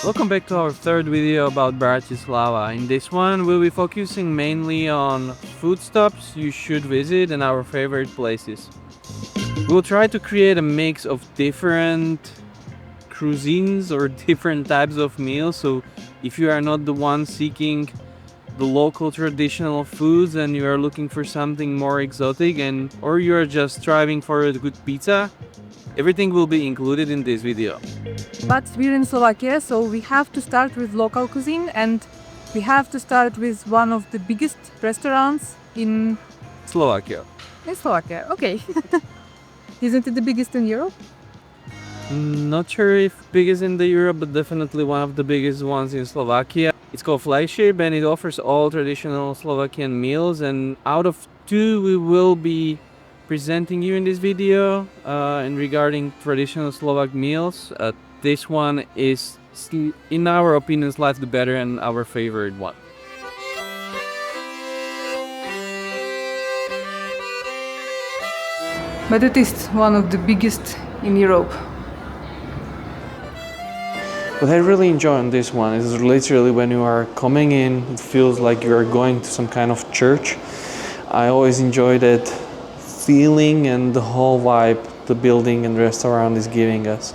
Welcome back to our third video about Bratislava. In this one, we'll be focusing mainly on food stops you should visit and our favorite places. We'll try to create a mix of different cuisines or different types of meals, so if you are not the one seeking the local traditional foods and you are looking for something more exotic or you are just striving for a good pizza, everything will be included in this video. But we're in Slovakia, so we have to start with local cuisine, and we have to start with one of the biggest restaurants in Slovakia. Okay. Isn't it the biggest in Europe? Not sure if biggest in the Europe, but definitely one of the biggest ones in Slovakia. It's called Flagship and it offers all traditional Slovakian meals, and out of two we will be presenting you in this video and regarding traditional Slovak meals. This one is, in our opinion, slightly better and our favorite one. But it is one of the biggest in Europe. What I really enjoy on this one is literally when you are coming in, it feels like you are going to some kind of church. I always enjoy that feeling and the whole vibe the building and restaurant is giving us.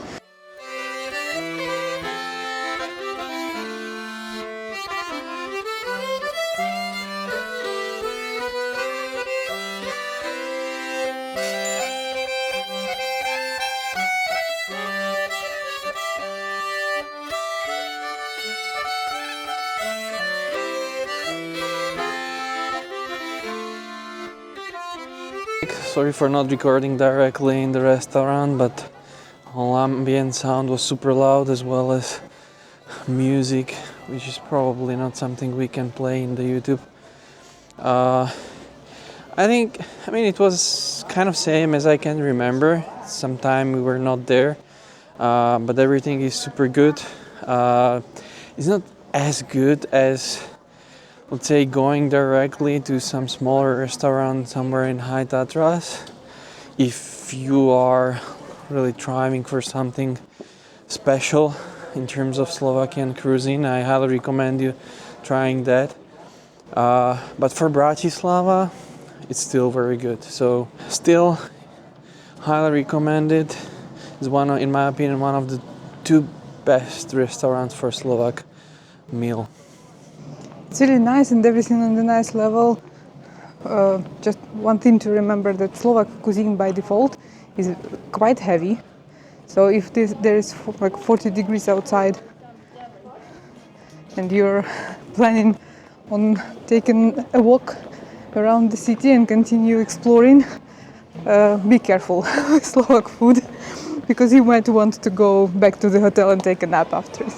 Sorry for not recording directly in the restaurant, but all ambient sound was super loud, as well as music, which is probably not something we can play in the YouTube. I mean it was kind of same as I can remember. Sometime we were not there, but everything is super good. It's not as good as, let's say, going directly to some smaller restaurant somewhere in High Tatras. If you are really striving for something special in terms of Slovakian cuisine, I highly recommend you trying that. But for Bratislava, it's still very good. So still highly recommend it. It's in my opinion, one of the two best restaurants for Slovak meal. It's really nice and everything on the nice level. Just one thing to remember, that Slovak cuisine by default is quite heavy. So if there is like 40 degrees outside and you're planning on taking a walk around the city and continue exploring, be careful with Slovak food, because you might want to go back to the hotel and take a nap after it.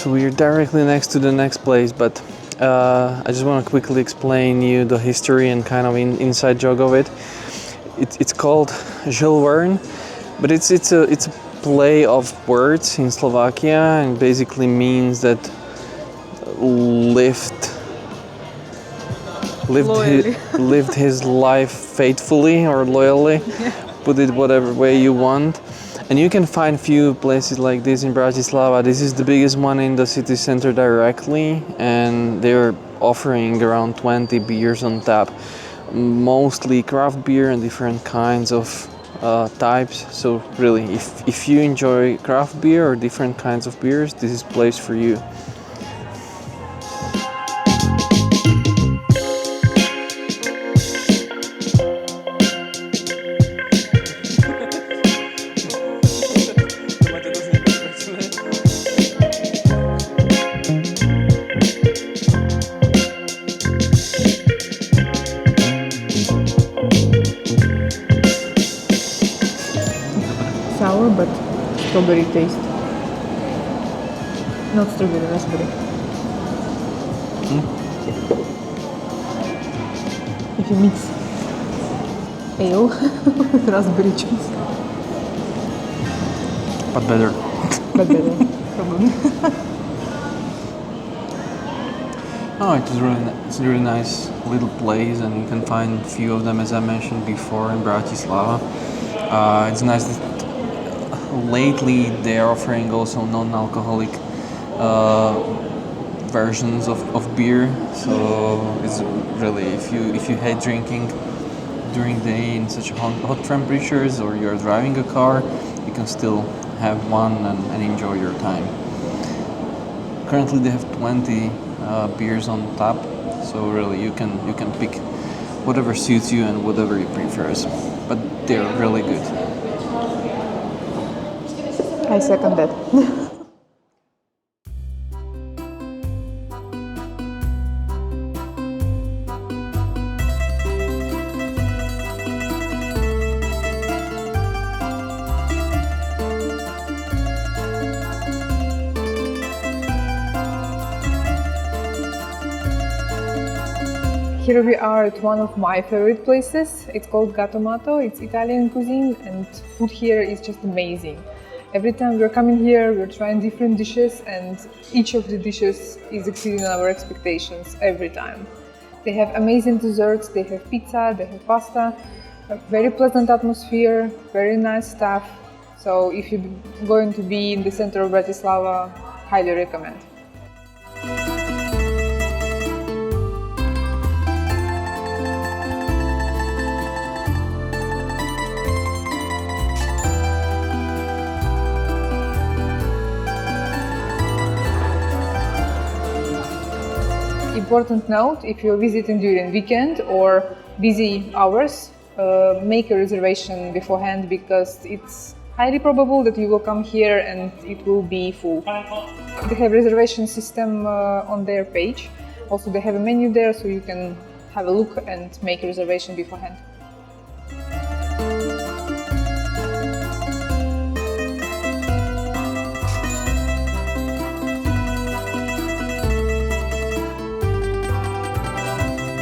We're directly next to the next place, but I just want to quickly explain you the history and kind of inside joke of it. It's called Žil Verne, but it's a play of words in Slovakia, and basically means that lived his life faithfully or loyally. Yeah. Put it whatever way you want. And you can find few places like this in Bratislava. This is the biggest one in the city center directly, and they're offering around 20 beers on tap. Mostly craft beer and different kinds of types. So really, if you enjoy craft beer or different kinds of beers, this is place for you. Sour, but strawberry taste. Not strawberry, raspberry. If you mix ale with raspberry juice. But better. Probably. Oh, it's a really nice little place, and you can find a few of them, as I mentioned before, in Bratislava. It's nice that lately they are offering also non-alcoholic versions of beer. So it's really, if you hate drinking during the day in such hot temperatures, or you're driving a car, you can still have one and enjoy your time. Currently they have 20 beers on tap, so really you can pick whatever suits you and whatever you prefers, but they're really good. I second that. Here we are at one of my favorite places. It's called Gatto Matto. It's Italian cuisine, and food here is just amazing. Every time we're coming here, we're trying different dishes, and each of the dishes is exceeding our expectations every time. They have amazing desserts, they have pizza, they have pasta, a very pleasant atmosphere, very nice staff. So if you're going to be in the center of Bratislava, highly recommend. Important note, if you're visiting during weekend or busy hours, make a reservation beforehand, because it's highly probable that you will come here and it will be full. They have reservation system on their page. Also they have a menu there, so you can have a look and make a reservation beforehand.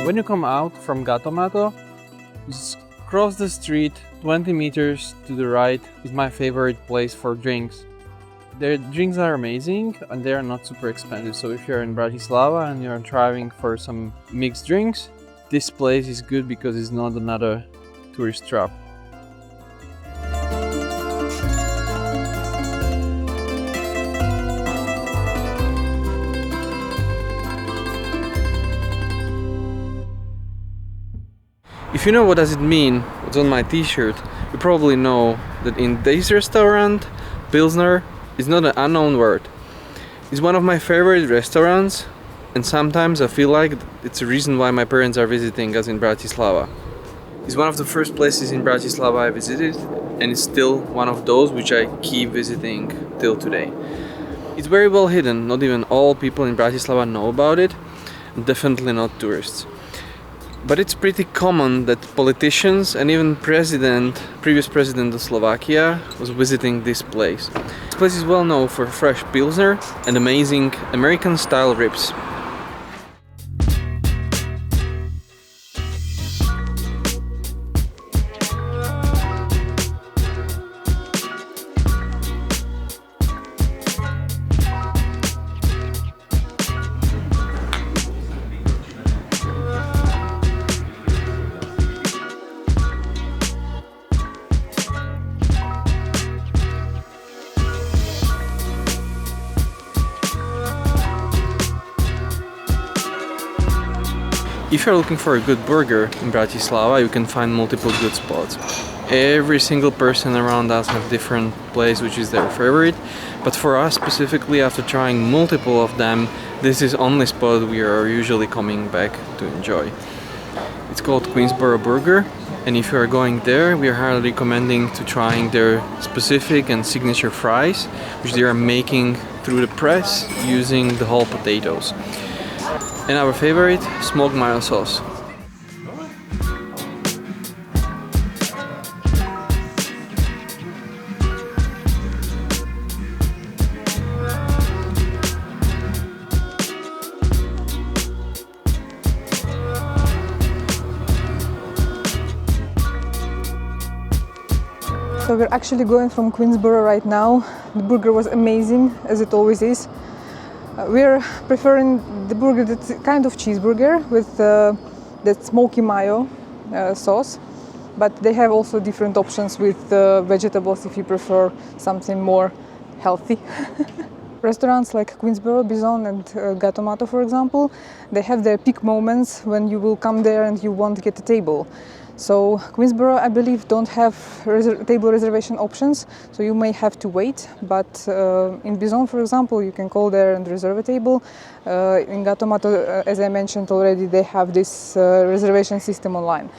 When you come out from Gatto Matto, just cross the street 20 meters to the right is my favorite place for drinks. Their drinks are amazing and they are not super expensive, so if you're in Bratislava and you're driving for some mixed drinks, this place is good because it's not another tourist trap. If you know what does it mean, what's on my t-shirt, you probably know that in this restaurant, Pilsner is not an unknown word. It's one of my favorite restaurants, and sometimes I feel like it's a reason why my parents are visiting us in Bratislava. It's one of the first places in Bratislava I visited, and it's still one of those which I keep visiting till today. It's very well hidden, not even all people in Bratislava know about it, and definitely not tourists. But it's pretty common that politicians and even previous president of Slovakia was visiting this place. This place is well known for fresh Pilsner and amazing American-style ribs. If you're looking for a good burger in Bratislava, you can find multiple good spots. Every single person around us have different place which is their favorite, but for us specifically, after trying multiple of them, this is only spot we are usually coming back to enjoy. It's called Quinsboro Burger, and if you are going there, we are highly recommending to trying their specific and signature fries, which they are making through the press using the whole potatoes. And our favorite, smoked mayo sauce. So we're actually going from Quinsboro right now. The burger was amazing, as it always is. We're preferring the burger that's kind of cheeseburger with that smoky mayo sauce, but they have also different options with vegetables if you prefer something more healthy. Restaurants like Quinsboro, Bizon and Gatto Matto, for example, they have their peak moments when you will come there and you won't get a table. So Quinsboro, I believe, don't have table reservation options, so you may have to wait. But in Bizon, for example, you can call there and reserve a table. In Gatto Matto, as I mentioned already, they have this reservation system online.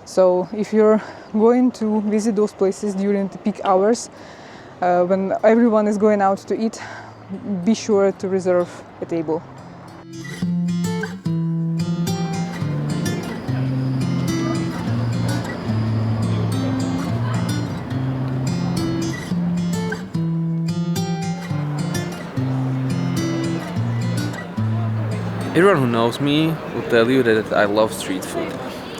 So if you're going to visit those places during the peak hours, when everyone is going out to eat, be sure to reserve a table. Everyone who knows me will tell you that I love street food.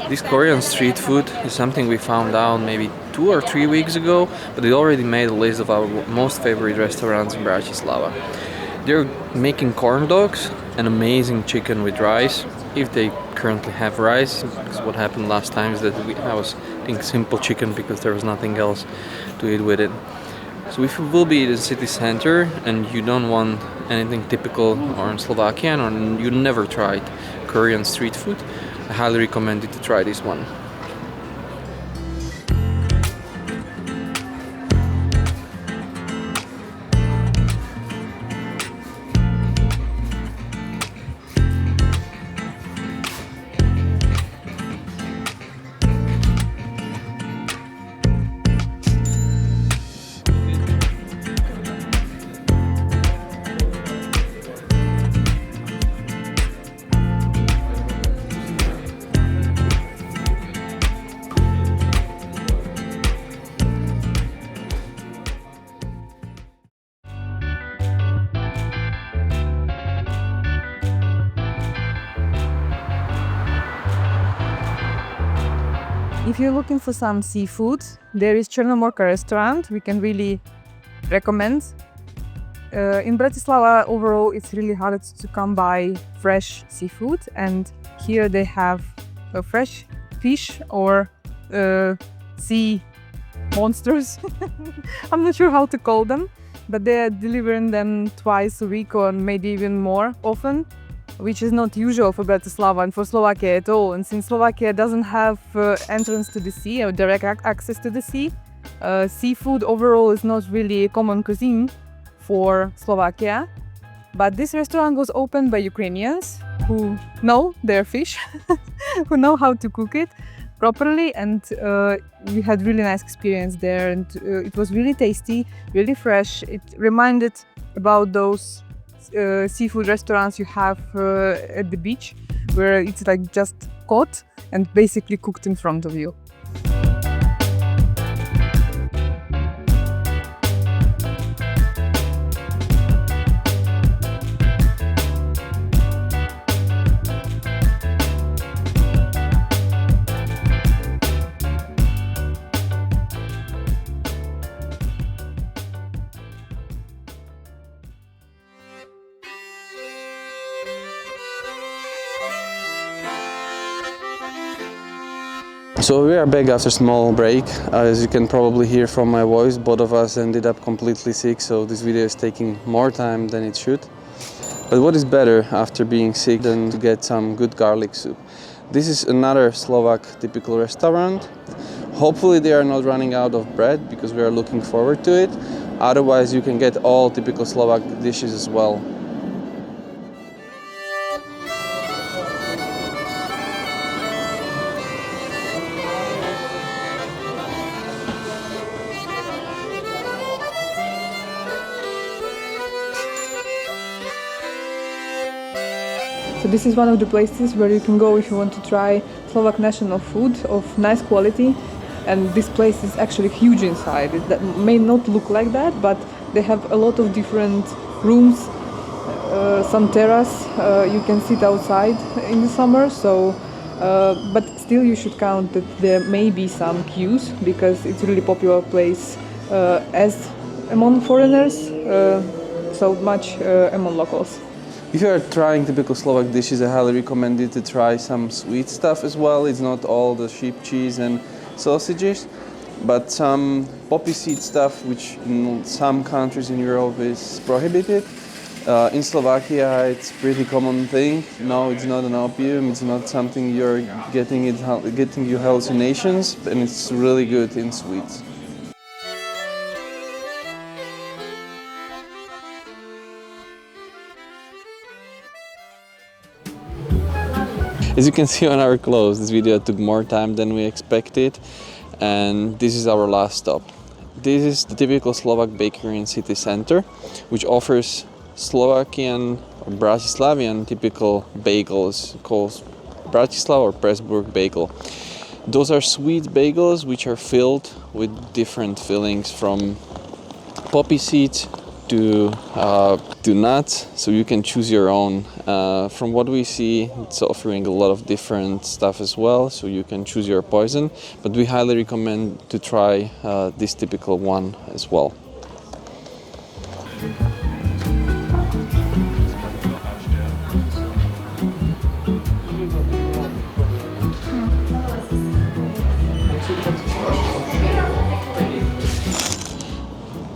This Korean street food is something we found out maybe 2 or 3 weeks ago, but it already made a list of our most favorite restaurants in Bratislava. They're making corn dogs and amazing chicken with rice, if they currently have rice, because what happened last time is that I was eating simple chicken because there was nothing else to eat with it. So if you will be in the city center and you don't want anything typical or Slovakian, or you never tried Korean street food, I highly recommend you to try this one. If you're looking for some seafood, there is Chernomorka restaurant we can really recommend. In Bratislava overall it's really hard to come by fresh seafood, and here they have fresh fish or sea monsters. I'm not sure how to call them, but they are delivering them twice a week or maybe even more often, which is not usual for Bratislava and for Slovakia at all. And since Slovakia doesn't have entrance to the sea or direct access to the sea, seafood overall is not really a common cuisine for Slovakia. But this restaurant was opened by Ukrainians who know their fish, who know how to cook it properly, and we had really nice experience there, and it was really tasty, really fresh. It reminded about those seafood restaurants you have at the beach, where it's like just caught and basically cooked in front of you. So we are back after a small break. As you can probably hear from my voice, both of us ended up completely sick, so this video is taking more time than it should. But what is better after being sick than to get some good garlic soup? This is another Slovak typical restaurant. Hopefully they are not running out of bread, because we are looking forward to it. Otherwise you can get all typical Slovak dishes as well. So this is one of the places where you can go if you want to try Slovak national food of nice quality, and this place is actually huge inside. That may not look like that, but they have a lot of different rooms, some terrace, you can sit outside in the summer, so but still you should count that there may be some queues, because it's a really popular place as among foreigners, so much among locals. If you are trying typical Slovak dishes, I highly recommend you to try some sweet stuff as well. It's not all the sheep cheese and sausages, but some poppy seed stuff, which in some countries in Europe is prohibited. In Slovakia, it's pretty common thing. No, it's not an opium. It's not something you're getting you hallucinations, and it's really good in sweets. As you can see on our clothes, this video took more time than we expected, and this is our last stop. This is the typical Slovak bakery in city center, which offers Slovakian or Bratislavian typical bagels called Bratislava or Pressburg Bajgel. Those are sweet bagels which are filled with different fillings from poppy seeds to nuts, so you can choose your own. From what we see, it's offering a lot of different stuff as well, so you can choose your poison, but we highly recommend to try this typical one as well.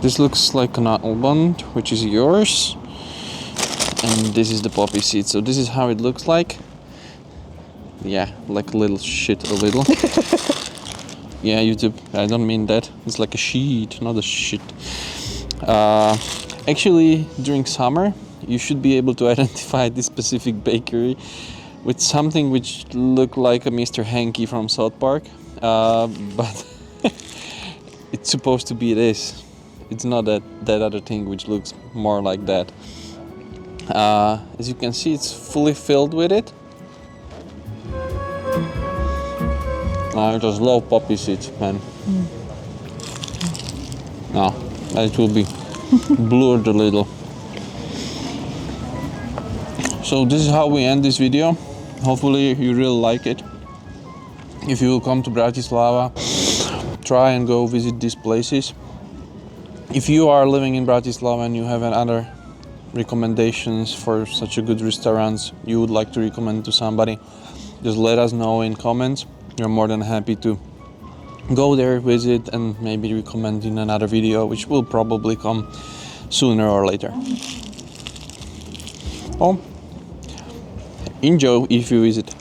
This looks like an almond, which is yours, and this is the poppy seed. So this is how it looks like. Yeah, like a little shit, a little. Yeah, YouTube, I don't mean that. It's like a sheet, not a shit. Actually, during summer, you should be able to identify this specific bakery with something which look like a Mr. Hanky from South Park, but it's supposed to be this. It's not that other thing which looks more like that. As you can see, it's fully filled with it. I just love poppy seeds, man. Now, it will be blurred a little. So this is how we end this video. Hopefully you really like it. If you will come to Bratislava, try and go visit these places. If you are living in Bratislava and you have other recommendations for such a good restaurants you would like to recommend to somebody, just let us know in comments. We're more than happy to go there, visit, and maybe recommend in another video, which will probably come sooner or later. Oh, enjoy if you visit.